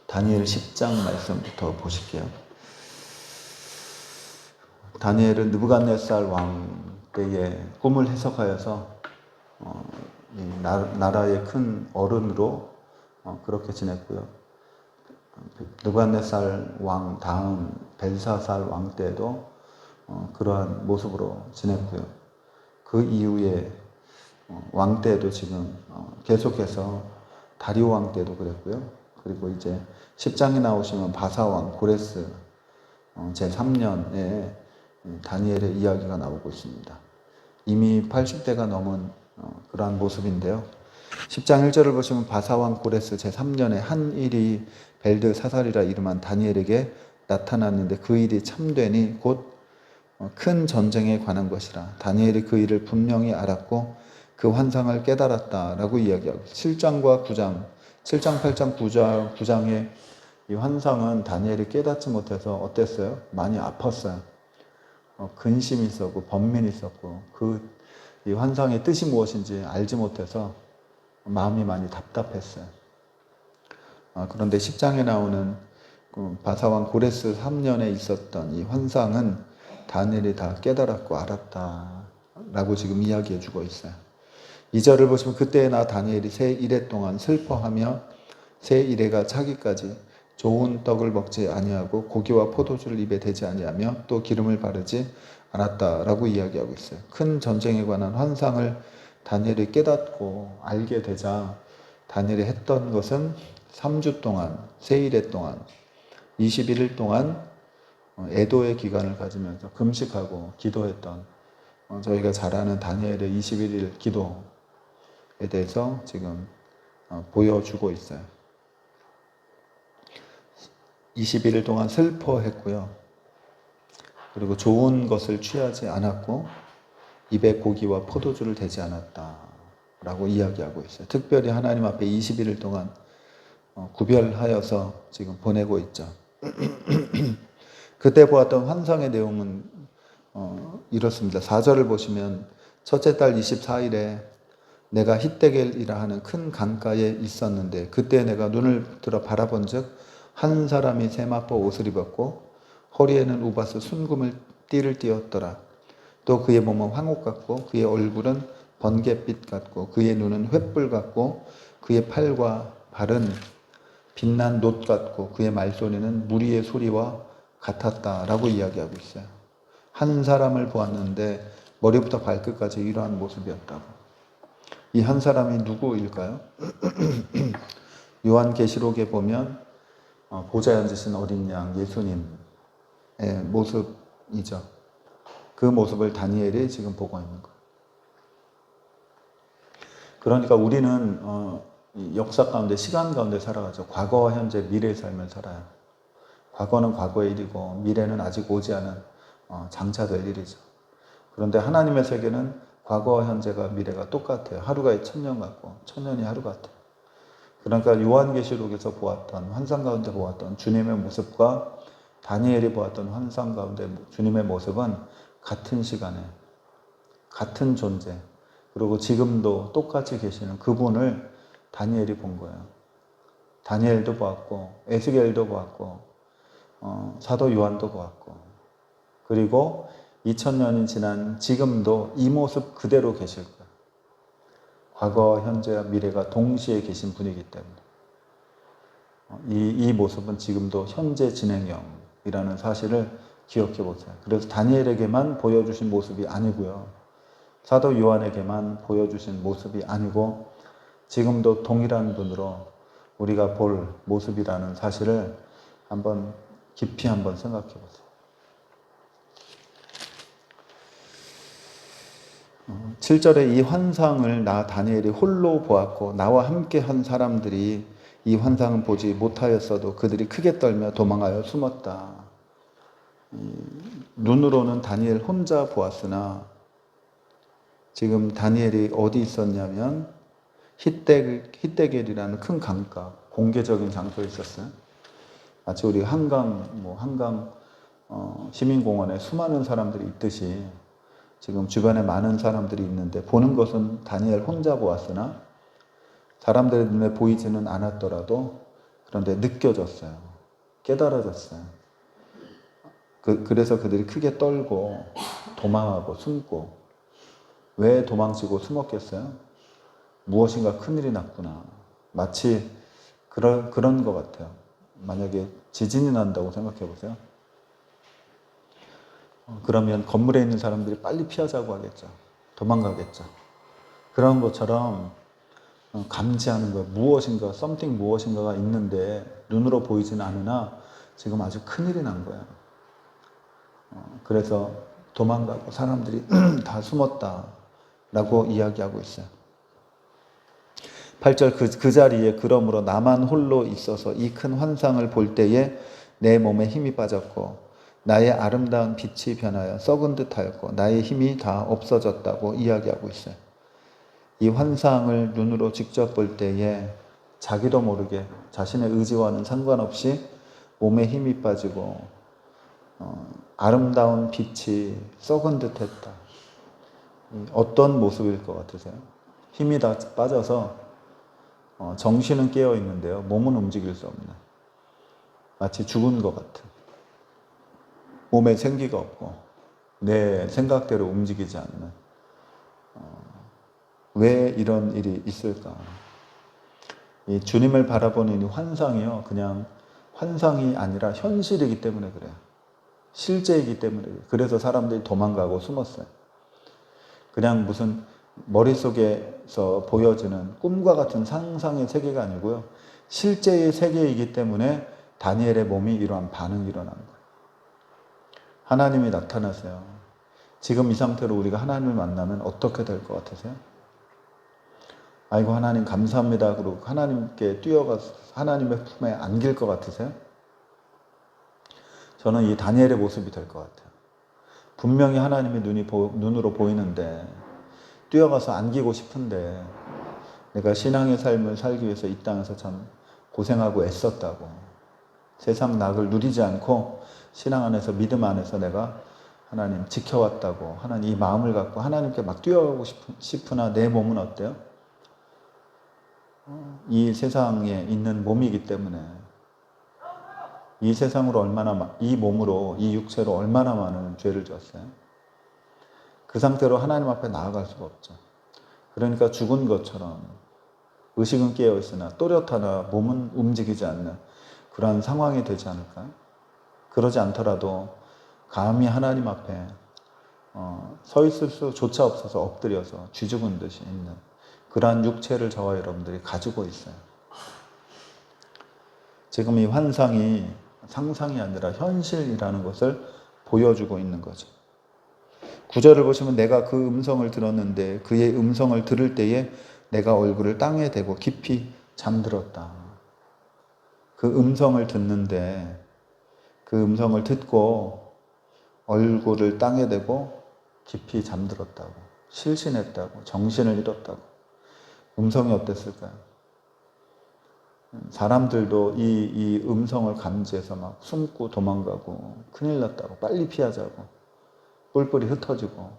다니엘 10장 말씀부터 보실게요. 다니엘은 느부갓네살 왕 때에 꿈을 해석하여서 이 나라의 큰 어른으로 그렇게 지냈고요. 느부갓네살 왕 다음 벨사살 왕 때도 그러한 모습으로 지냈고요. 그 이후에 왕 때도 지금 계속해서 다리오 왕 때도 그랬고요. 그리고 이제 10장에 나오시면 바사왕 고레스 제3년에 다니엘의 이야기가 나오고 있습니다. 이미 80대가 넘은 그러한 모습인데요. 10장 1절을 보시면 바사왕 고레스 제3년에 한 일이 벨드사살이라 이름한 다니엘에게 나타났는데 그 일이 참되니 곧 큰 전쟁에 관한 것이라. 다니엘이 그 일을 분명히 알았고 그 환상을 깨달았다라고 이야기하고 7장과 9장, 7장, 8장, 9장의 이 환상은 다니엘이 깨닫지 못해서 어땠어요? 많이 아팠어요. 근심이 있었고 번민이 있었고 이 환상의 뜻이 무엇인지 알지 못해서 마음이 많이 답답했어요. 그런데 10장에 나오는 바사왕 고레스 3년에 있었던 이 환상은 다니엘이 다 깨달았고 알았다라고 지금 이야기해 주고 있어요. 2절을 보시면 그때 나 다니엘이 새 이래 동안 슬퍼하며 새 이래가 차기까지 좋은 떡을 먹지 아니하고 고기와 포도주를 입에 대지 아니하며 또 기름을 바르지 않았다라고 이야기하고 있어요. 큰 전쟁에 관한 환상을 다니엘이 깨닫고 알게 되자 다니엘이 했던 것은 3주 동안 새 이래 동안 21일 동안 애도의 기간을 가지면서 금식하고 기도했던 저희가 잘 아는 다니엘의 21일 기도에 대해서 지금 보여주고 있어요. 21일 동안 슬퍼했고요. 그리고 좋은 것을 취하지 않았고 입에 고기와 포도주를 대지 않았다라고 이야기하고 있어요. 특별히 하나님 앞에 21일 동안 구별하여서 지금 보내고 있죠. 그때 보았던 환상의 내용은 이렇습니다. 4절을 보시면 첫째 달 24일에 내가 히데겔이라 하는 큰 강가에 있었는데 그때 내가 눈을 들어 바라본 즉 한 사람이 세마포 옷을 입었고 허리에는 우바스 순금을 띠를 띠었더라. 또 그의 몸은 황옥 같고 그의 얼굴은 번갯빛 같고 그의 눈은 횃불 같고 그의 팔과 발은 빛난 놋 같고 그의 말소리는 무리의 소리와 같았다라고 이야기하고 있어요. 한 사람을 보았는데 머리부터 발끝까지 이러한 모습이었다고. 이 한 사람이 누구일까요? 요한계시록에 보면 보좌에 앉으신 어린 양 예수님의 모습이죠. 그 모습을 다니엘이 지금 보고 있는 거예요. 그러니까 우리는 역사 가운데 시간 가운데 살아가죠. 과거와 현재 미래의 삶을 살아요. 과거는 과거의 일이고 미래는 아직 오지 않은 장차될 일이죠. 그런데 하나님의 세계는 과거와 현재가 미래가 똑같아요. 하루가 1000년 같고 1000년이 하루 같아요. 그러니까 요한계시록에서 보았던 환상 가운데 보았던 주님의 모습과 다니엘이 보았던 환상 가운데 주님의 모습은 같은 시간에 같은 존재 그리고 지금도 똑같이 계시는 그분을 다니엘이 본 거예요. 다니엘도 보았고 에스겔도 보았고 사도 요한도 보았고 그리고 2000년이 지난 지금도 이 모습 그대로 계실 거예요. 과거, 현재와 미래가 동시에 계신 분이기 때문에 이 모습은 지금도 현재 진행형이라는 사실을 기억해 보세요. 그래서 다니엘에게만 보여주신 모습이 아니고요. 사도 요한에게만 보여주신 모습이 아니고 지금도 동일한 분으로 우리가 볼 모습이라는 사실을 한번 깊이 한번 생각해 보세요. 7절에 이 환상을 나 다니엘이 홀로 보았고 나와 함께 한 사람들이 이 환상을 보지 못하였어도 그들이 크게 떨며 도망하여 숨었다. 눈으로는 다니엘 혼자 보았으나 지금 다니엘이 어디 있었냐면 히데겔이라는 큰 강가, 공개적인 장소에 있었어요. 마치 우리 한강 시민공원에 수많은 사람들이 있듯이 지금 주변에 많은 사람들이 있는데 보는 것은 다니엘 혼자 보았으나 사람들의 눈에 보이지는 않았더라도 그런데 느껴졌어요. 깨달아졌어요. 그래서 그들이 크게 떨고 도망하고 숨고. 왜 도망치고 숨었겠어요? 무엇인가 큰일이 났구나. 마치 그런 것 같아요. 만약에 지진이 난다고 생각해 보세요. 그러면 건물에 있는 사람들이 빨리 피하자고 하겠죠. 도망가겠죠. 그런 것처럼 감지하는 거, 무엇인가, something 무엇인가가 있는데 눈으로 보이지는 않으나 지금 아주 큰일이 난 거야. 그래서 도망가고 사람들이 다 숨었다라고 이야기하고 있어요. 8절 그 자리에 그러므로 나만 홀로 있어서 이 큰 환상을 볼 때에 내 몸에 힘이 빠졌고 나의 아름다운 빛이 변하여 썩은 듯하였고 나의 힘이 다 없어졌다고 이야기하고 있어요. 이 환상을 눈으로 직접 볼 때에 자기도 모르게 자신의 의지와는 상관없이 몸에 힘이 빠지고 아름다운 빛이 썩은 듯했다. 어떤 모습일 것 같으세요? 힘이 다 빠져서 정신은 깨어 있는데요. 몸은 움직일 수 없는. 마치 죽은 것 같은. 몸에 생기가 없고 내 생각대로 움직이지 않는. 왜 이런 일이 있을까? 이 주님을 바라보는 이 환상이요. 그냥 환상이 아니라 현실이기 때문에 그래요. 실제이기 때문에 그래요. 그래서 사람들이 도망가고 숨었어요. 그냥 무슨 머릿속에서 보여지는 꿈과 같은 상상의 세계가 아니고요. 실제의 세계이기 때문에 다니엘의 몸이 이러한 반응이 일어나는 거예요. 하나님이 나타나세요. 지금 이 상태로 우리가 하나님을 만나면 어떻게 될 것 같으세요? 아이고 하나님 감사합니다. 그러고 하나님께 뛰어가서 하나님의 품에 안길 것 같으세요? 저는 이 다니엘의 모습이 될 것 같아요. 분명히 하나님의 눈으로 보이는데 뛰어가서 안기고 싶은데 내가 신앙의 삶을 살기 위해서 이 땅에서 참 고생하고 애썼다고 세상 낙을 누리지 않고 신앙 안에서 믿음 안에서 내가 하나님 지켜왔다고 하나님 이 마음을 갖고 하나님께 막 뛰어가고 싶으나 내 몸은 어때요? 이 세상에 있는 몸이기 때문에 이 세상으로 이 몸으로 이 육체로 얼마나 많은 죄를 지었어요? 그 상태로 하나님 앞에 나아갈 수가 없죠. 그러니까 죽은 것처럼 의식은 깨어있으나 또렷하나 몸은 움직이지 않는 그런 상황이 되지 않을까요? 그러지 않더라도 감히 하나님 앞에 서 있을 수조차 없어서 엎드려서 쥐죽은 듯이 있는 그러한 육체를 저와 여러분들이 가지고 있어요. 지금 이 환상이 상상이 아니라 현실이라는 것을 보여주고 있는 거죠. 9절을 보시면 내가 그 음성을 들었는데 그의 음성을 들을 때에 내가 얼굴을 땅에 대고 깊이 잠들었다. 그 음성을 듣는데 그 음성을 듣고 얼굴을 땅에 대고 깊이 잠들었다고, 실신했다고, 정신을 잃었다고. 음성이 어땠을까요? 사람들도 이 음성을 감지해서 막 숨고 도망가고 큰일 났다고 빨리 피하자고 뿔뿔이 흩어지고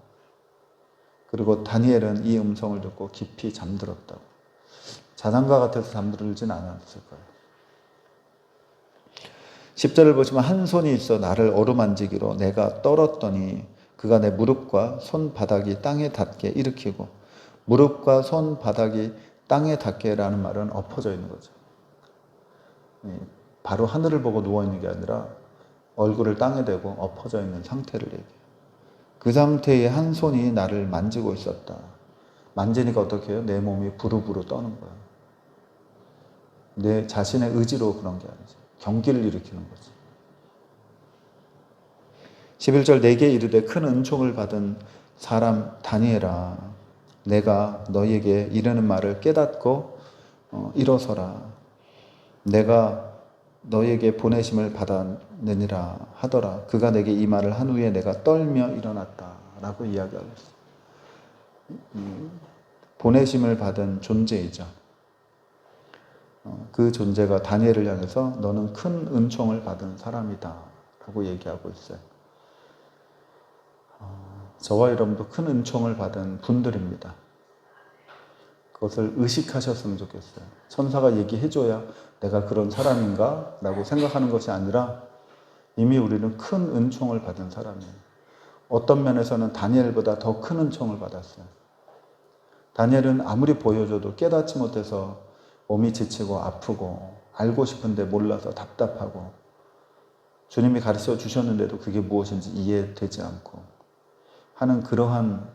그리고 다니엘은 이 음성을 듣고 깊이 잠들었다고. 자장가 같아서 잠들진 않았을 거예요. 10절을 보시면 한 손이 있어 나를 어루만지기로 내가 떨었더니 그가 내 무릎과 손바닥이 땅에 닿게 일으키고 무릎과 손바닥이 땅에 닿게라는 말은 엎어져 있는 거죠. 바로 하늘을 보고 누워있는 게 아니라 얼굴을 땅에 대고 엎어져 있는 상태를 얘기해요. 그 상태에 한 손이 나를 만지고 있었다. 만지니까 어떻게 해요? 내 몸이 부르부르 떠는 거예요. 내 자신의 의지로 그런 게 아니죠. 경기를 일으키는 거지. 11절 내게 이르되 큰 은총을 받은 사람 다니엘아 내가 너에게 이르는 말을 깨닫고 일어서라. 내가 너에게 보내심을 받았느니라 하더라. 그가 내게 이 말을 한 후에 내가 떨며 일어났다 라고 이야기하고 있어요. 보내심을 받은 존재이죠. 그 존재가 다니엘을 향해서 너는 큰 은총을 받은 사람이다 라고 얘기하고 있어요. 저와 여러분도 큰 은총을 받은 분들입니다. 그것을 의식하셨으면 좋겠어요. 천사가 얘기해줘야 내가 그런 사람인가? 라고 생각하는 것이 아니라 이미 우리는 큰 은총을 받은 사람이에요. 어떤 면에서는 다니엘보다 더 큰 은총을 받았어요. 다니엘은 아무리 보여줘도 깨닫지 못해서 몸이 지치고 아프고 알고 싶은데 몰라서 답답하고 주님이 가르쳐 주셨는데도 그게 무엇인지 이해되지 않고 하는 그러한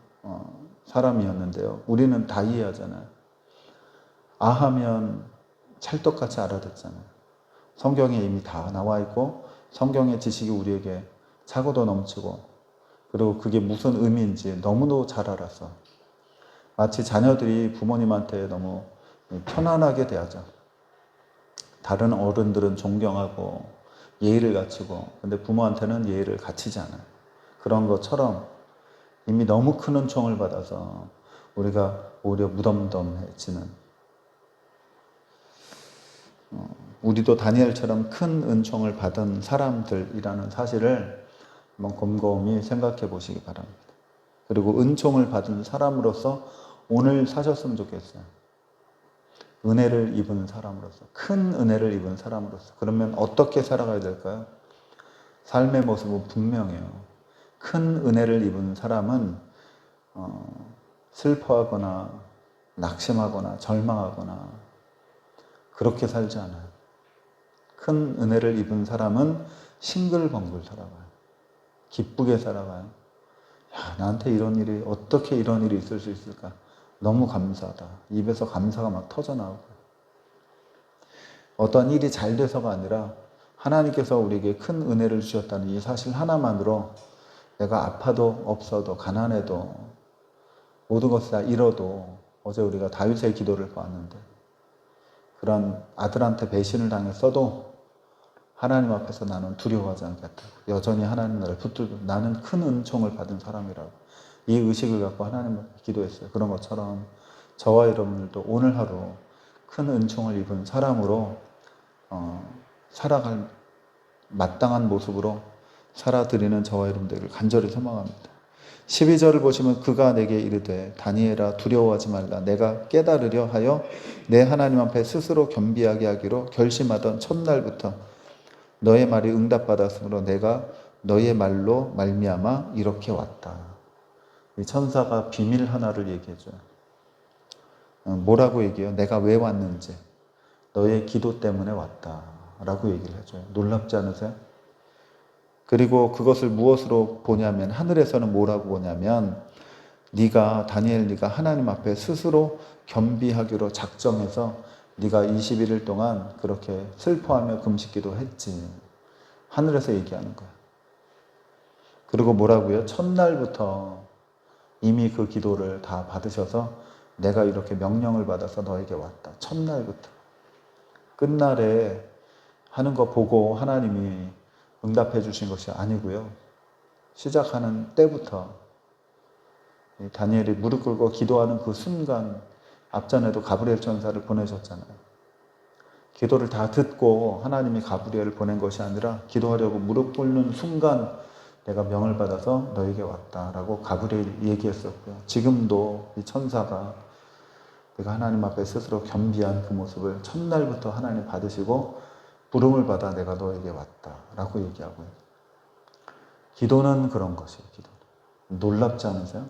사람이었는데요. 우리는 다 이해하잖아요. 아하면 찰떡같이 알아듣잖아요. 성경에 이미 다 나와 있고 성경의 지식이 우리에게 차고도 넘치고 그리고 그게 무슨 의미인지 너무도 잘 알아서 마치 자녀들이 부모님한테 너무 편안하게 대하죠. 다른 어른들은 존경하고 예의를 갖추고 근데 부모한테는 예의를 갖추지 않아요. 그런 것처럼 이미 너무 큰 은총을 받아서 우리가 오히려 무덤덤해지는 우리도 다니엘처럼 큰 은총을 받은 사람들이라는 사실을 한번 곰곰이 생각해 보시기 바랍니다. 그리고 은총을 받은 사람으로서 오늘 사셨으면 좋겠어요. 은혜를 입은 사람으로서, 큰 은혜를 입은 사람으로서. 그러면 어떻게 살아가야 될까요? 삶의 모습은 분명해요. 큰 은혜를 입은 사람은 슬퍼하거나 낙심하거나 절망하거나 그렇게 살지 않아요. 큰 은혜를 입은 사람은 싱글벙글 살아가요. 기쁘게 살아가요. 야, 나한테 이런 일이, 어떻게 이런 일이 있을 수 있을까? 너무 감사하다. 입에서 감사가 막 터져나오고. 어떤 일이 잘 돼서가 아니라 하나님께서 우리에게 큰 은혜를 주셨다는 이 사실 하나만으로 내가 아파도 없어도 가난해도 모든 것을 다 잃어도 어제 우리가 다윗의 기도를 보았는데 그런 아들한테 배신을 당했어도 하나님 앞에서 나는 두려워하지 않겠다. 여전히 하나님 나를 붙들고 나는 큰 은총을 받은 사람이라고 이 의식을 갖고 하나님을 기도했어요. 그런 것처럼 저와 여러분들도 오늘 하루 큰 은총을 입은 사람으로 살아갈 마땅한 모습으로 살아드리는 저와 여러분들을 간절히 소망합니다. 12절을 보시면 그가 내게 이르되 다니엘아 두려워하지 말라. 내가 깨달으려 하여 내 하나님 앞에 스스로 겸비하게 하기로 결심하던 첫날부터 너의 말이 응답받았으므로 내가 너의 말로 말미암아 이렇게 왔다. 이 천사가 비밀 하나를 얘기해줘요. 뭐라고 얘기해요? 내가 왜 왔는지. 너의 기도 때문에 왔다. 라고 얘기를 해줘요. 놀랍지 않으세요? 그리고 그것을 무엇으로 보냐면 하늘에서는 뭐라고 보냐면 네가 다니엘 네가 하나님 앞에 스스로 겸비하기로 작정해서 네가 21일 동안 그렇게 슬퍼하며 금식기도 했지. 하늘에서 얘기하는 거야. 그리고 뭐라고요? 첫날부터 이미 그 기도를 다 받으셔서 내가 이렇게 명령을 받아서 너에게 왔다. 첫날부터. 끝날에 하는 거 보고 하나님이 응답해 주신 것이 아니고요. 시작하는 때부터 다니엘이 무릎 꿇고 기도하는 그 순간 앞전에도 가브리엘 천사를 보내셨잖아요. 기도를 다 듣고 하나님이 가브리엘을 보낸 것이 아니라 기도하려고 무릎 꿇는 순간 내가 명을 받아서 너에게 왔다라고 가브리엘이 얘기했었고요. 지금도 이 천사가 내가 하나님 앞에 스스로 겸비한 그 모습을 첫날부터 하나님 받으시고 부름을 받아 내가 너에게 왔다라고 얘기하고요. 기도는 그런 것이에요. 기도는. 놀랍지 않으세요?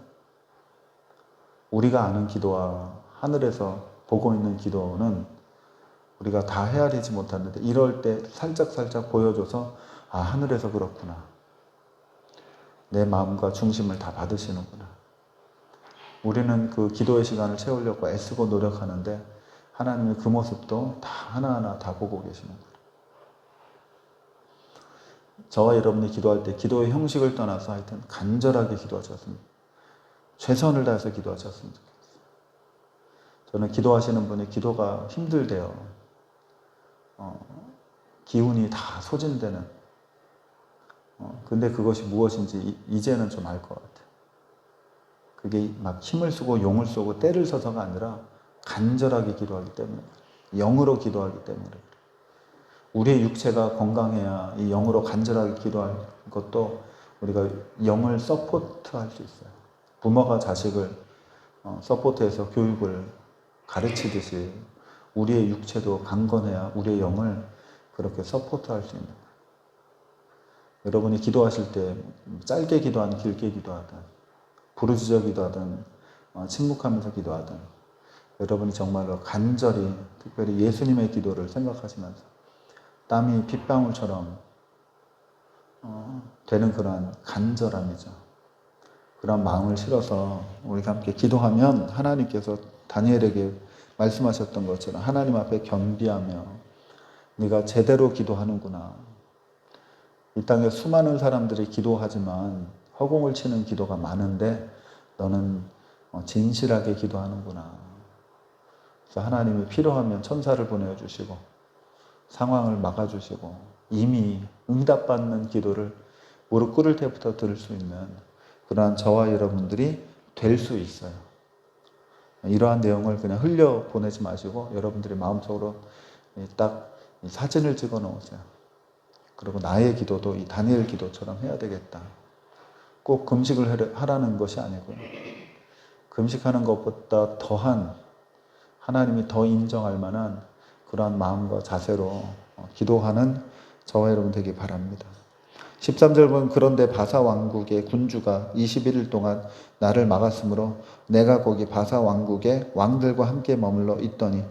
우리가 아는 기도와 하늘에서 보고 있는 기도는 우리가 다 헤아리지 못하는데 이럴 때 살짝 보여줘서 아 하늘에서 그렇구나. 내 마음과 중심을 다 받으시는구나. 우리는 그 기도의 시간을 채우려고 애쓰고 노력하는데 하나님의 그 모습도 다 하나하나 다 보고 계시는구나. 저와 여러분이 기도할 때 기도의 형식을 떠나서 하여튼 간절하게 기도하셨습니다. 최선을 다해서 기도하셨으면 좋겠어요. 저는 기도하시는 분이 기도가 힘들대요. 기운이 다 소진되는. 근데 그것이 무엇인지 이제는 좀 알 것 같아요. 그게 막 힘을 쓰고 용을 쏘고 때를 써서가 아니라 간절하게 기도하기 때문에 영으로 기도하기 때문에 우리의 육체가 건강해야 이 영으로 간절하게 기도할 것도 우리가 영을 서포트할 수 있어요. 부모가 자식을 서포트해서 교육을 가르치듯이 우리의 육체도 강건해야 우리의 영을 그렇게 서포트할 수 있는 거예요. 여러분이 기도하실 때 짧게 기도하든 길게 기도하든 부르짖어 기도하든 침묵하면서 기도하든 여러분이 정말로 간절히 특별히 예수님의 기도를 생각하시면서 땀이 핏방울처럼 되는 그러한 간절함이죠. 그런 마음을 실어서 우리가 함께 기도하면 하나님께서 다니엘에게 말씀하셨던 것처럼 하나님 앞에 겸비하며 네가 제대로 기도하는구나. 이 땅에 수많은 사람들이 기도하지만 허공을 치는 기도가 많은데 너는 진실하게 기도하는구나. 그래서 하나님이 필요하면 천사를 보내주시고 상황을 막아주시고 이미 응답받는 기도를 무릎 꿇을 때부터 들을 수 있는 그러한 저와 여러분들이 될 수 있어요. 이러한 내용을 그냥 흘려보내지 마시고 여러분들이 마음속으로 딱 사진을 찍어 놓으세요. 그리고 나의 기도도 이 다니엘 기도처럼 해야 되겠다. 꼭 금식을 하라는 것이 아니고요. 금식하는 것보다 더한 하나님이 더 인정할 만한 그러한 마음과 자세로 기도하는 저와 여러분 되기 바랍니다. 13절 보면 그런데 바사 왕국의 군주가 21일 동안 나를 막았으므로 내가 거기 바사 왕국의 왕들과 함께 머물러 있더니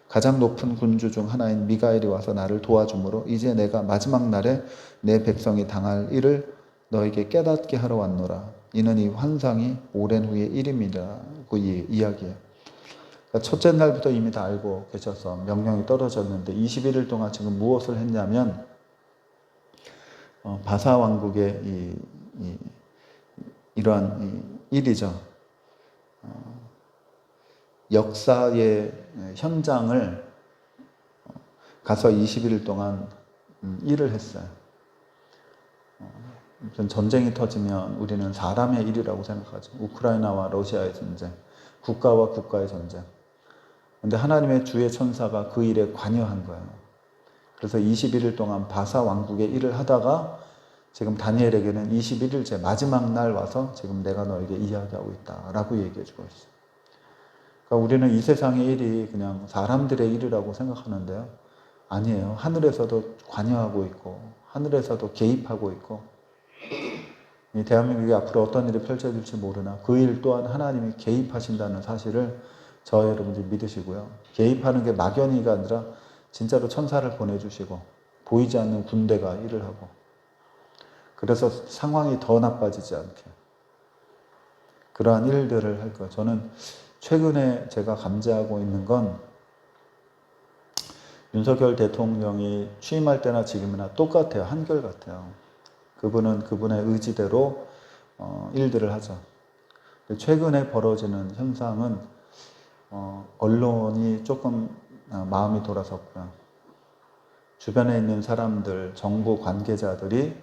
가장 높은 군주 중 하나인 미가엘이 와서 나를 도와주므로 이제 내가 마지막 날에 내 백성이 당할 일을 너에게 깨닫게 하러 왔노라. 이는 이 환상이 오랜 후의 일임이라고 이야기해요. 그러니까 첫째 날부터 이미 다 알고 계셔서 명령이 떨어졌는데 21일 동안 지금 무엇을 했냐면 바사 왕국의 이러한 일이죠. 역사의 현장을 가서 21일 동안 일을 했어요. 전쟁이 터지면 우리는 사람의 일이라고 생각하죠. 우크라이나와 러시아의 전쟁, 국가와 국가의 전쟁. 그런데 하나님의 주의 천사가 그 일에 관여한 거예요. 그래서 21일 동안 바사 왕국의 일을 하다가 지금 다니엘에게는 21일째 마지막 날 와서 지금 내가 너에게 이야기하고 있다라고 얘기해 주고 있어요. 그러니까 우리는 이 세상의 일이 그냥 사람들의 일이라고 생각하는데요. 아니에요. 하늘에서도 관여하고 있고 하늘에서도 개입하고 있고 이 대한민국이 앞으로 어떤 일이 펼쳐질지 모르나 그 일 또한 하나님이 개입하신다는 사실을 저와 여러분들이 믿으시고요. 개입하는 게 막연히가 아니라 진짜로 천사를 보내주시고 보이지 않는 군대가 일을 하고 그래서 상황이 더 나빠지지 않게 그러한 일들을 할 거예요. 저는 최근에 제가 감지하고 있는 건 윤석열 대통령이 취임할 때나 지금이나 똑같아요. 한결같아요. 그분은 그분의 의지대로 일들을 하죠. 최근에 벌어지는 현상은 언론이 조금 마음이 돌아섰고요. 주변에 있는 사람들, 정부 관계자들이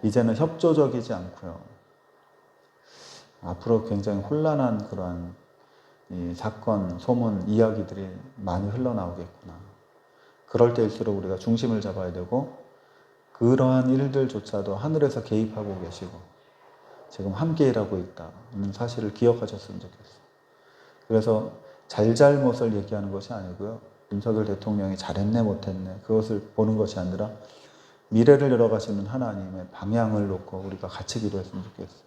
이제는 협조적이지 않고요. 앞으로 굉장히 혼란한 그러한 이 사건, 소문, 이야기들이 많이 흘러나오겠구나. 그럴 때일수록 우리가 중심을 잡아야 되고 그러한 일들조차도 하늘에서 개입하고 계시고 지금 함께 일하고 있다는 사실을 기억하셨으면 좋겠어요. 그래서 잘잘못을 얘기하는 것이 아니고요. 윤석열 대통령이 잘했네 못했네 그것을 보는 것이 아니라 미래를 열어가시는 하나님의 방향을 놓고 우리가 같이 기도했으면 좋겠어요.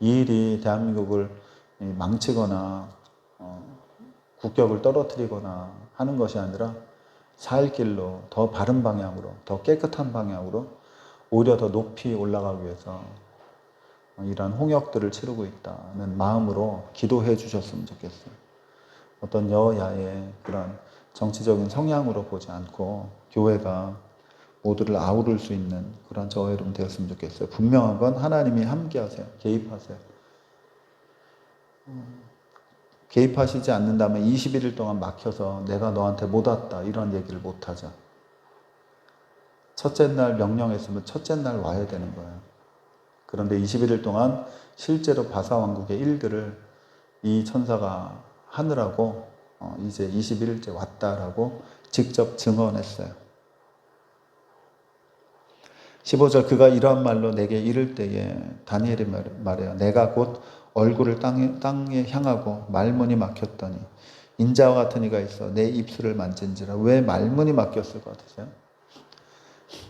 이 일이 대한민국을 망치거나 국격을 떨어뜨리거나 하는 것이 아니라 살 길로 더 바른 방향으로 더 깨끗한 방향으로 오히려 더 높이 올라가기 위해서 이러한 홍역들을 치르고 있다는 마음으로 기도해 주셨으면 좋겠어요. 어떤 여야의 그런 정치적인 성향으로 보지 않고 교회가 모두를 아우를 수 있는 그런 저와 여러분 되었으면 좋겠어요. 분명한 건 하나님이 함께 하세요. 개입하세요. 개입하시지 않는다면 21일 동안 막혀서 내가 너한테 못 왔다 이런 얘기를 못 하죠. 첫째 날 명령했으면 첫째 날 와야 되는 거예요. 그런데 21일 동안 실제로 바사 왕국의 일들을 이 천사가 하느라고 이제 21일째 왔다라고 직접 증언했어요. 15절 그가 이러한 말로 내게 이를 때에 다니엘이 말해요. 내가 곧 얼굴을 땅에 향하고 말문이 막혔더니 인자와 같은 이가 있어 내 입술을 만진지라. 왜 말문이 막혔을 것 같으세요?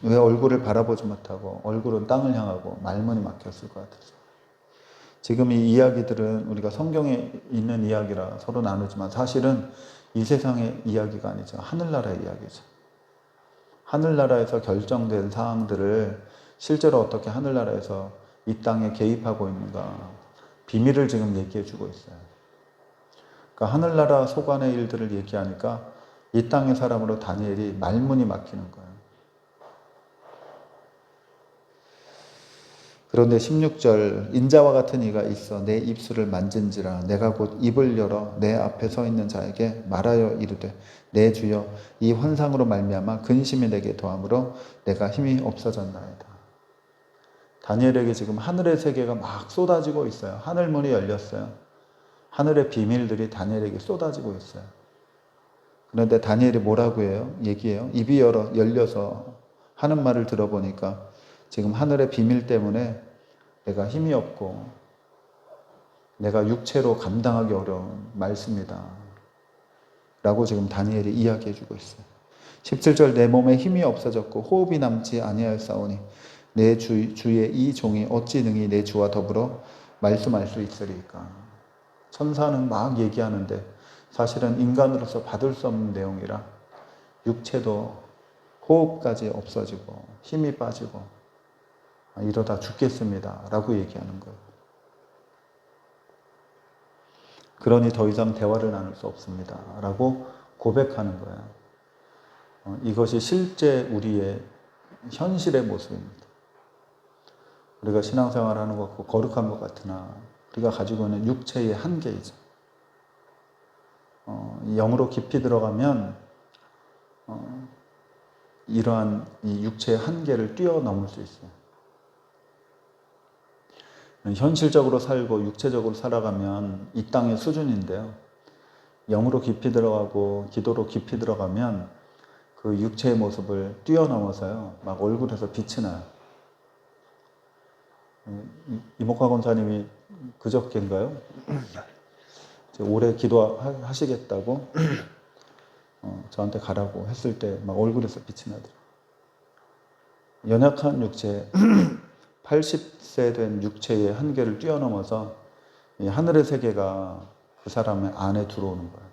왜 얼굴을 바라보지 못하고 얼굴은 땅을 향하고 말문이 막혔을 것 같으세요? 지금 이 이야기들은 우리가 성경에 있는 이야기라 서로 나누지만 사실은 이 세상의 이야기가 아니죠. 하늘나라의 이야기죠. 하늘나라에서 결정된 사항들을 실제로 어떻게 하늘나라에서 이 땅에 개입하고 있는가 비밀을 지금 얘기해 주고 있어요. 그러니까 하늘나라 소관의 일들을 얘기하니까 이 땅의 사람으로 다니엘이 말문이 막히는 거예요. 그런데 16절 인자와 같은 이가 있어 내 입술을 만진지라. 내가 곧 입을 열어 내 앞에 서 있는 자에게 말하여 이르되 내 주여 이 환상으로 말미암아 근심이 내게 더함으로 내가 힘이 없어졌나이다. 다니엘에게 지금 하늘의 세계가 막 쏟아지고 있어요. 하늘문이 열렸어요. 하늘의 비밀들이 다니엘에게 쏟아지고 있어요. 그런데 다니엘이 뭐라고 해요? 얘기해요. 입이 열려서 하는 말을 들어보니까 지금 하늘의 비밀 때문에 내가 힘이 없고 내가 육체로 감당하기 어려운 말씀이다 라고 지금 다니엘이 이야기해 주고 있어요. 17절 내 몸에 힘이 없어졌고 호흡이 남지 아니하였사오니 내 주의 이 종이 어찌 능히 내 주와 더불어 말씀할 수 있으리까. 천사는 막 얘기하는데 사실은 인간으로서 받을 수 없는 내용이라 육체도 호흡까지 없어지고 힘이 빠지고 이러다 죽겠습니다 라고 얘기하는 거예요. 그러니 더 이상 대화를 나눌 수 없습니다 라고 고백하는 거예요. 이것이 실제 우리의 현실의 모습입니다. 우리가 신앙생활을 하는 것 같고 거룩한 것 같으나 우리가 가지고 있는 육체의 한계이죠. 영으로 깊이 들어가면 이러한 이 육체의 한계를 뛰어넘을 수 있어요. 현실적으로 살고 육체적으로 살아가면 이 땅의 수준인데요. 영으로 깊이 들어가고 기도로 깊이 들어가면 그 육체의 모습을 뛰어넘어서요. 막 얼굴에서 빛이 나요. 이목화 권사님이 그저께인가요? 올해 기도하시겠다고 저한테 가라고 했을 때 막 얼굴에서 빛이 나더라고요. 연약한 육체, 80세 된 육체의 한계를 뛰어넘어서 이 하늘의 세계가 그 사람의 안에 들어오는 거예요.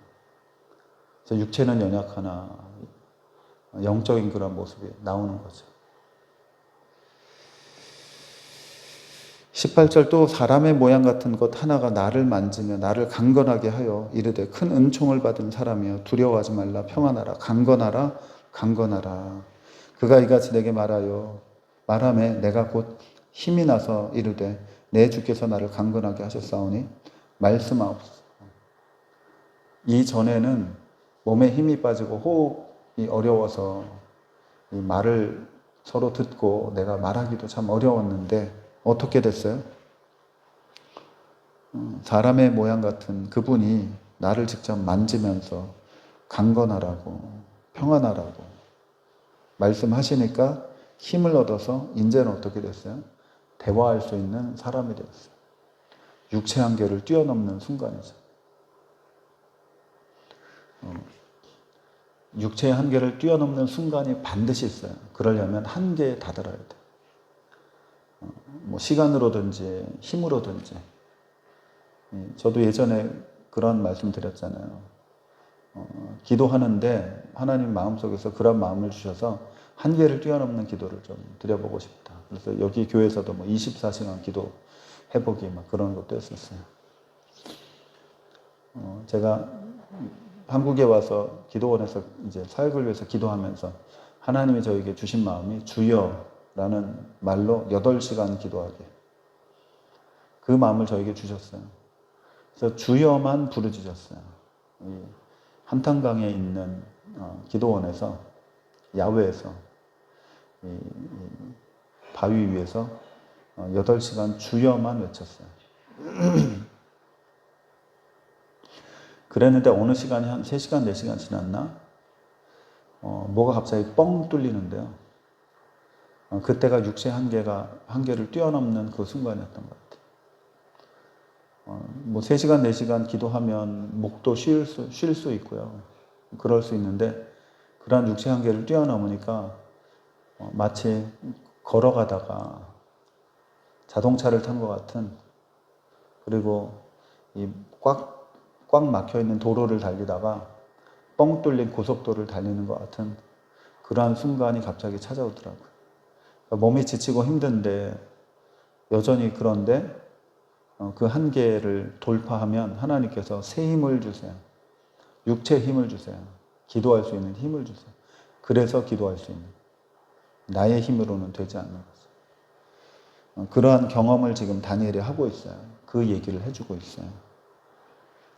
그래서 육체는 연약하나 영적인 그런 모습이 나오는 거죠. 18절 또 사람의 모양 같은 것 하나가 나를 만지며 나를 강건하게 하여 이르되 큰 은총을 받은 사람이여 두려워하지 말라 평안하라 강건하라 강건하라. 그가 이같이 내게 말하매 내가 곧 힘이 나서 이르되 내 주께서 나를 강건하게 하셨사오니 말씀하옵소서. 이전에는 몸에 힘이 빠지고 호흡이 어려워서 이 말을 서로 듣고 내가 말하기도 참 어려웠는데 어떻게 됐어요? 사람의 모양 같은 그분이 나를 직접 만지면서 강건하라고 평안하라고 말씀하시니까 힘을 얻어서 이제는 어떻게 됐어요? 대화할 수 있는 사람이 되었어요. 육체 한계를 뛰어넘는 순간이죠. 육체의 한계를 뛰어넘는 순간이 반드시 있어요. 그러려면 한계에 다다라야 돼요. 뭐 시간으로든지 힘으로든지. 저도 예전에 그런 말씀 드렸잖아요. 기도하는데 하나님 마음속에서 그런 마음을 주셔서 한계를 뛰어넘는 기도를 좀 드려보고 싶다. 그래서 여기 교회에서도 뭐 24시간 기도 해보기 막 그런 것도 했었어요. 제가 한국에 와서 기도원에서 이제 사역을 위해서 기도하면서 하나님이 저에게 주신 마음이 주여라는 말로 8시간 기도하게. 그 마음을 저에게 주셨어요. 그래서 주여만 부르짖었어요. 이 한탄강에 있는 기도원에서 야외에서 이 바위 위에서 8시간 주여만 외쳤어요. 그랬는데 어느 시간이 한 3시간, 4시간 지났나? 뭐가 갑자기 뻥 뚫리는데요. 그때가 육체의 한계를 뛰어넘는 그 순간이었던 것 같아요. 뭐 3시간, 4시간 기도하면 목도 쉴 수 있고요. 그럴 수 있는데 그러한 육체 한계를 뛰어넘으니까 마치 걸어가다가 자동차를 탄 것 같은, 그리고 이 꽉 막혀 있는 도로를 달리다가 뻥 뚫린 고속도로를 달리는 것 같은 그러한 순간이 갑자기 찾아오더라고요. 그러니까 몸이 지치고 힘든데 여전히 그런데 그 한계를 돌파하면 하나님께서 새 힘을 주세요. 육체의 힘을 주세요. 기도할 수 있는 힘을 주세요. 그래서 기도할 수 있는, 나의 힘으로는 되지 않는 것을. 그러한 경험을 지금 다니엘이 하고 있어요. 그 얘기를 해주고 있어요.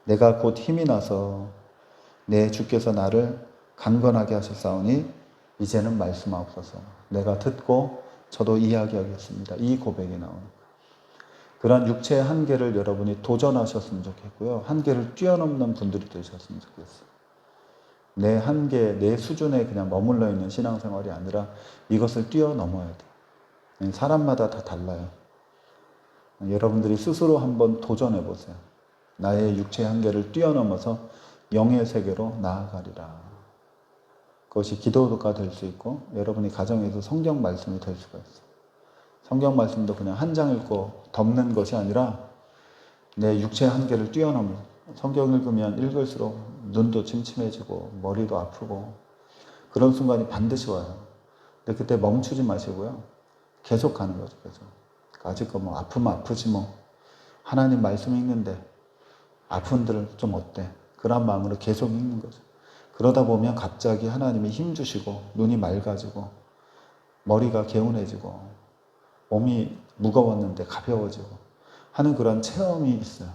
내가 곧 힘이 나서 내 주께서 나를 강건하게 하셨사오니 이제는 말씀하옵소서. 내가 듣고 저도 이야기하겠습니다. 이 고백이 나오는 거예요. 그러한 육체의 한계를 여러분이 도전하셨으면 좋겠고요. 한계를 뛰어넘는 분들이 되셨으면 좋겠어요. 내 한계, 내 수준에 그냥 머물러 있는 신앙생활이 아니라 이것을 뛰어넘어야 돼요. 사람마다 다 달라요. 여러분들이 스스로 한번 도전해 보세요. 나의 육체의 한계를 뛰어넘어서 영의 세계로 나아가리라. 그것이 기도가 될 수 있고 여러분이 가정에서 성경 말씀이 될 수가 있어요. 성경 말씀도 그냥 한 장 읽고 덮는 것이 아니라 내 육체의 한계를 뛰어넘는, 성경 읽으면 읽을수록 눈도 침침해지고 머리도 아프고 그런 순간이 반드시 와요. 근데 그때 멈추지 마시고요. 계속 가는 거죠. 계속. 아직 뭐 아프면 아프지 뭐. 하나님 말씀 읽는데 아픈들 좀 어때? 그런 마음으로 계속 읽는 거죠. 그러다 보면 갑자기 하나님이 힘 주시고 눈이 맑아지고 머리가 개운해지고 몸이 무거웠는데 가벼워지고 하는 그런 체험이 있어요.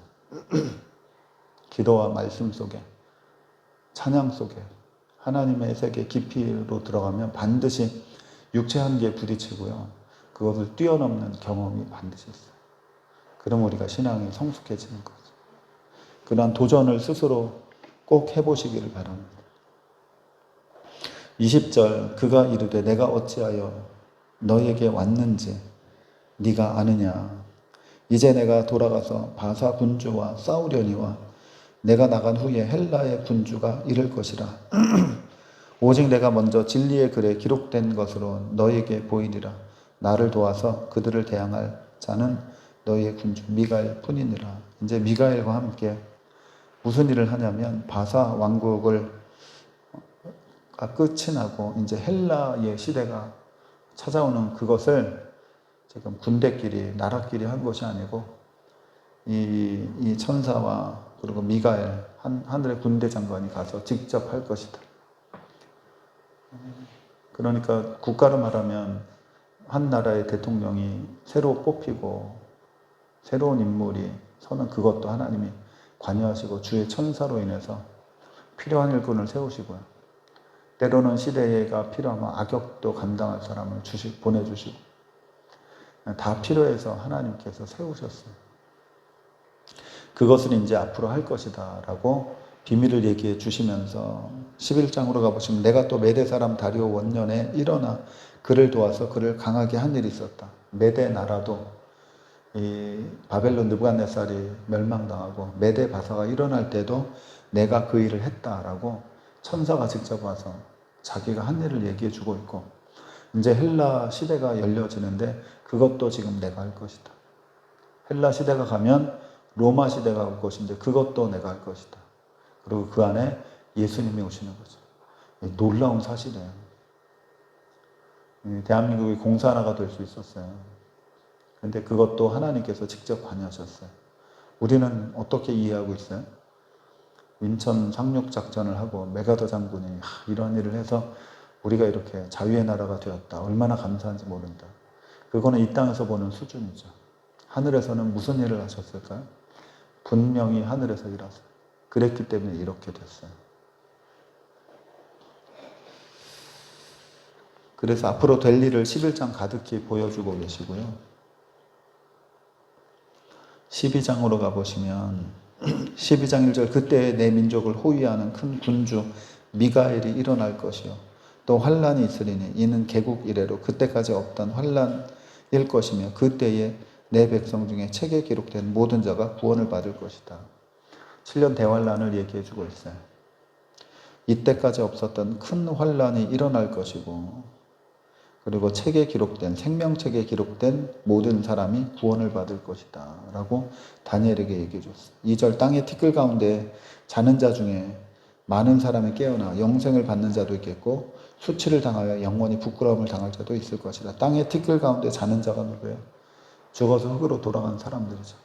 기도와 말씀 속에, 찬양 속에, 하나님의 세계 깊이로 들어가면 반드시 육체 한계에 부딪히고요. 그것을 뛰어넘는 경험이 반드시 있어요. 그럼 우리가 신앙이 성숙해지는 거죠. 그런 도전을 스스로 꼭 해보시기를 바랍니다. 20절, 그가 이르되 내가 어찌하여 너에게 왔는지 네가 아느냐. 이제 내가 돌아가서 바사 군주와 싸우려니와 내가 나간 후에 헬라의 군주가 이를 것이라. 오직 내가 먼저 진리의 글에 기록된 것으로 너에게 보이리라. 나를 도와서 그들을 대항할 자는 너의 군주 미가엘 뿐이니라. 이제 미가엘과 함께 무슨 일을 하냐면 바사 왕국을 끝이 나고 이제 헬라의 시대가 찾아오는 그것을 지금 군대끼리 나라끼리 한 것이 아니고 이 천사와 그리고 미가엘 하늘의 군대 장관이 가서 직접 할 것이다. 그러니까 국가로 말하면 한 나라의 대통령이 새로 뽑히고 새로운 인물이 서는 그것도 하나님이 관여하시고 주의 천사로 인해서 필요한 일꾼을 세우시고요. 때로는 시대가 필요하면 악역도 감당할 사람을 보내주시고 다 필요해서 하나님께서 세우셨어요. 그것을 이제 앞으로 할 것이다 라고 비밀을 얘기해 주시면서 11장으로 가보시면 내가 또 메대 사람 다리오 원년에 일어나 그를 도와서 그를 강하게 한 일이 있었다. 메대 나라도 이 바벨론 느부갓네살이 멸망당하고 메대 바사가 일어날 때도 내가 그 일을 했다라고 천사가 직접 와서 자기가 한 일을 얘기해 주고 있고 이제 헬라 시대가 열려지는데 그것도 지금 내가 할 것이다. 헬라 시대가 가면 로마 시대가 올 것인데 그것도 내가 할 것이다. 그리고 그 안에 예수님이 오시는 거죠. 놀라운 사실이에요. 대한민국이 공산화가 될 수 있었어요. 근데 그것도 하나님께서 직접 관여하셨어요. 우리는 어떻게 이해하고 있어요? 인천 상륙작전을 하고 메가더 장군이 이런 일을 해서 우리가 이렇게 자유의 나라가 되었다. 얼마나 감사한지 모른다. 그거는 이 땅에서 보는 수준이죠. 하늘에서는 무슨 일을 하셨을까요? 분명히 하늘에서 일하세요. 그랬기 때문에 이렇게 됐어요. 그래서 앞으로 될 일을 11장 가득히 보여주고 계시고요. 12장으로 가보시면 12장 1절 그때 내 민족을 호위하는 큰 군주 미가엘이 일어날 것이요 또 환란이 있으리니 이는 개국 이래로 그때까지 없던 환란일 것이며 그때에 내 백성 중에 책에 기록된 모든 자가 구원을 받을 것이다. 7년 대환란을 얘기해 주고 있어요. 이때까지 없었던 큰 환란이 일어날 것이고, 그리고 책에 기록된, 생명책에 기록된 모든 사람이 구원을 받을 것이다 라고 다니엘에게 얘기해 줬어요. 2절 땅의 티끌 가운데 자는 자 중에 많은 사람이 깨어나 영생을 받는 자도 있겠고 수치를 당하여 영원히 부끄러움을 당할 자도 있을 것이다. 땅의 티끌 가운데 자는 자가 누구예요? 죽어서 흙으로 돌아간 사람들이죠.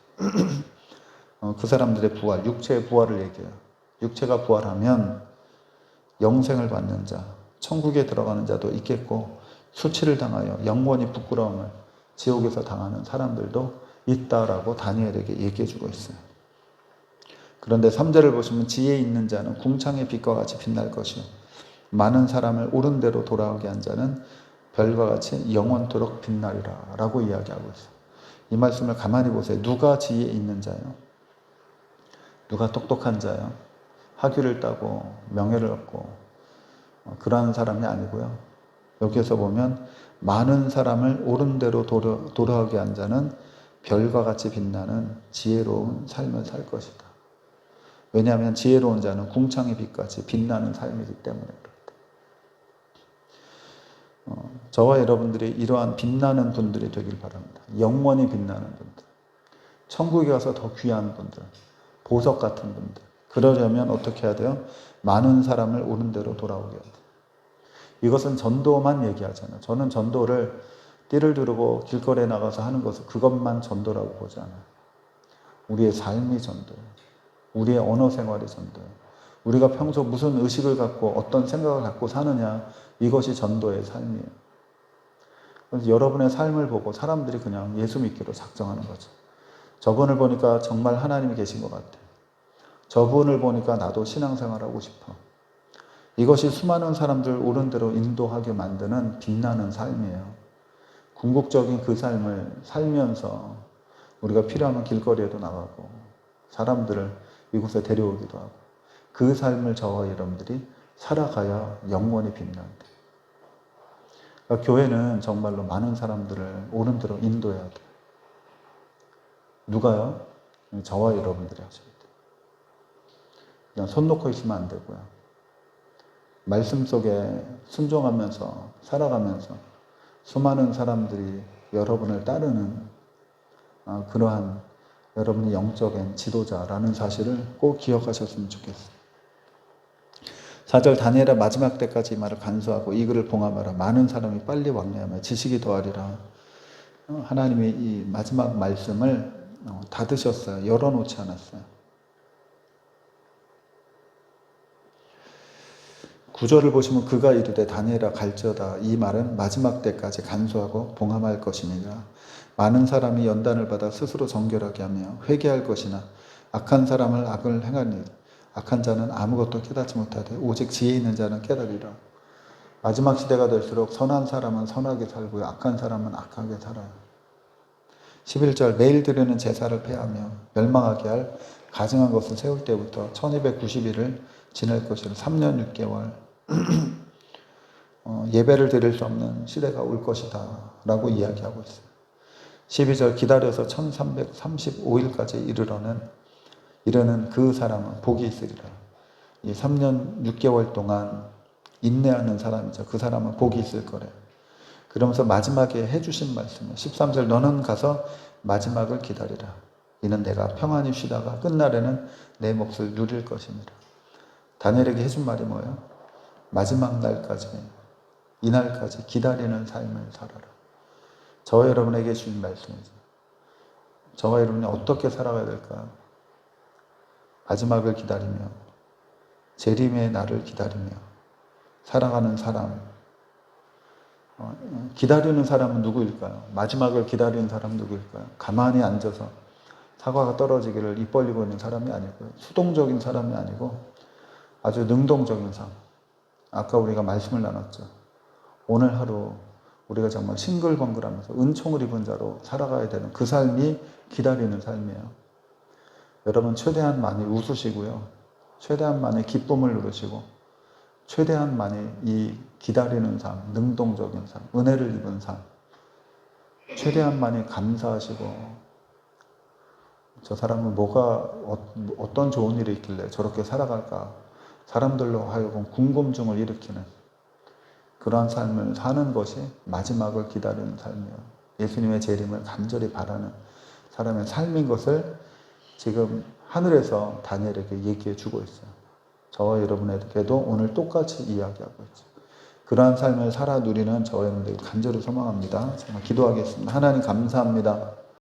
그 사람들의 부활, 육체의 부활을 얘기해요. 육체가 부활하면 영생을 받는 자, 천국에 들어가는 자도 있겠고 수치를 당하여 영원히 부끄러움을 지옥에서 당하는 사람들도 있다라고 다니엘에게 얘기해주고 있어요. 그런데 3절을 보시면 지혜 있는 자는 궁창의 빛과 같이 빛날 것이요 많은 사람을 옳은 대로 돌아오게 한 자는 별과 같이 영원토록 빛나리라 라고 이야기하고 있어요. 이 말씀을 가만히 보세요. 누가 지혜 있는 자예요? 누가 똑똑한 자예요? 학위를 따고 명예를 얻고 그러한 사람이 아니고요. 여기에서 보면 많은 사람을 옳은 대로 돌아오게 한 자는 별과 같이 빛나는 지혜로운 삶을 살 것이다. 왜냐하면 지혜로운 자는 궁창의 빛같이 빛나는 삶이기 때문에 그렇다. 저와 여러분들이 이러한 빛나는 분들이 되길 바랍니다. 영원히 빛나는 분들, 천국에 가서 더 귀한 분들, 보석 같은 분들. 그러려면 어떻게 해야 돼요? 많은 사람을 옳은 대로 돌아오게 해야 돼요. 이것은 전도만 얘기하잖아요. 저는 전도를 띠를 두르고 길거리에 나가서 하는 것을 그것만 전도라고 보지 않아요. 우리의 삶이 전도예요. 우리의 언어 생활이 전도예요. 우리가 평소 무슨 의식을 갖고 어떤 생각을 갖고 사느냐, 이것이 전도의 삶이에요. 그래서 여러분의 삶을 보고 사람들이 그냥 예수 믿기로 작정하는 거죠. 저분을 보니까 정말 하나님이 계신 것 같아. 저분을 보니까 나도 신앙생활하고 싶어. 이것이 수많은 사람들 옳은 대로 인도하게 만드는 빛나는 삶이에요. 궁극적인 그 삶을 살면서 우리가 필요하면 길거리에도 나가고 사람들을 이곳에 데려오기도 하고 그 삶을 저와 여러분들이 살아가야 영원히 빛난다. 그러니까 교회는 정말로 많은 사람들을 옳은 대로 인도해야 돼요. 누가요? 저와 여러분들이 하셔야 돼요. 그냥 손 놓고 있으면 안 되고요. 말씀 속에 순종하면서 살아가면서 수많은 사람들이 여러분을 따르는 그러한 여러분이 영적인 지도자라는 사실을 꼭 기억하셨으면 좋겠어요. 4절 다니엘아 마지막 때까지 이 말을 간수하고 이 글을 봉함하라. 많은 사람이 빨리 왕래하며 지식이 더하리라. 하나님이 이 마지막 말씀을 닫으셨어요. 열어놓지 않았어요. 9절을 보시면 그가 이르되 다니엘아 갈지어다. 이 말은 마지막 때까지 간수하고 봉함할 것이니라. 많은 사람이 연단을 받아 스스로 정결하게 하며 회개할 것이나 악한 사람을 악을 행하니 악한 자는 아무것도 깨닫지 못하되 오직 지혜 있는 자는 깨달으리라. 마지막 시대가 될수록 선한 사람은 선하게 살고요. 악한 사람은 악하게 살아요. 11절 매일 드리는 제사를 폐하며 멸망하게 할 가증한 것을 세울 때부터 1290일을 지낼 것이라. 3년 6개월 예배를 드릴 수 없는 시대가 올 것이다 라고 이야기하고 있어요. 12절 기다려서 1335일까지 이르는 그 사람은 복이 있으리라. 이 3년 6개월 동안 인내하는 사람이죠. 그 사람은 복이 있을 거래요. 그러면서 마지막에 해주신 말씀은 13절 너는 가서 마지막을 기다리라. 이는 내가 평안히 쉬다가 끝날에는 내 몫을 누릴 것이니라. 다니엘에게 해준 말이 뭐예요? 마지막 날까지, 이날까지 기다리는 삶을 살아라. 저와 여러분에게 주신 말씀이죠. 저와 여러분이 어떻게 살아가야 될까요? 마지막을 기다리며 재림의 날을 기다리며 살아가는 사람. 기다리는 사람은 누구일까요? 마지막을 기다리는 사람은 누구일까요? 가만히 앉아서 사과가 떨어지기를 입 벌리고 있는 사람이 아니고요. 수동적인 사람이 아니고 아주 능동적인 삶. 아까 우리가 말씀을 나눴죠. 오늘 하루 우리가 정말 싱글벙글하면서 은총을 입은 자로 살아가야 되는 그 삶이 기다리는 삶이에요. 여러분 최대한 많이 웃으시고요. 최대한 많이 기쁨을 누르시고 최대한 많이 이 기다리는 삶, 능동적인 삶, 은혜를 입은 삶 최대한 많이 감사하시고, 저 사람은 어떤 좋은 일이 있길래 저렇게 살아갈까, 사람들로 하여금 궁금증을 일으키는 그러한 삶을 사는 것이 마지막을 기다리는 삶이에요. 예수님의 재림을 간절히 바라는 사람의 삶인 것을 지금 하늘에서 다니엘에게 얘기해 주고 있어요. 저와 여러분에게도 오늘 똑같이 이야기하고 있죠. 그러한 삶을 살아 누리는 저와 여러분들 간절히 소망합니다. 정말 기도하겠습니다. 하나님 감사합니다.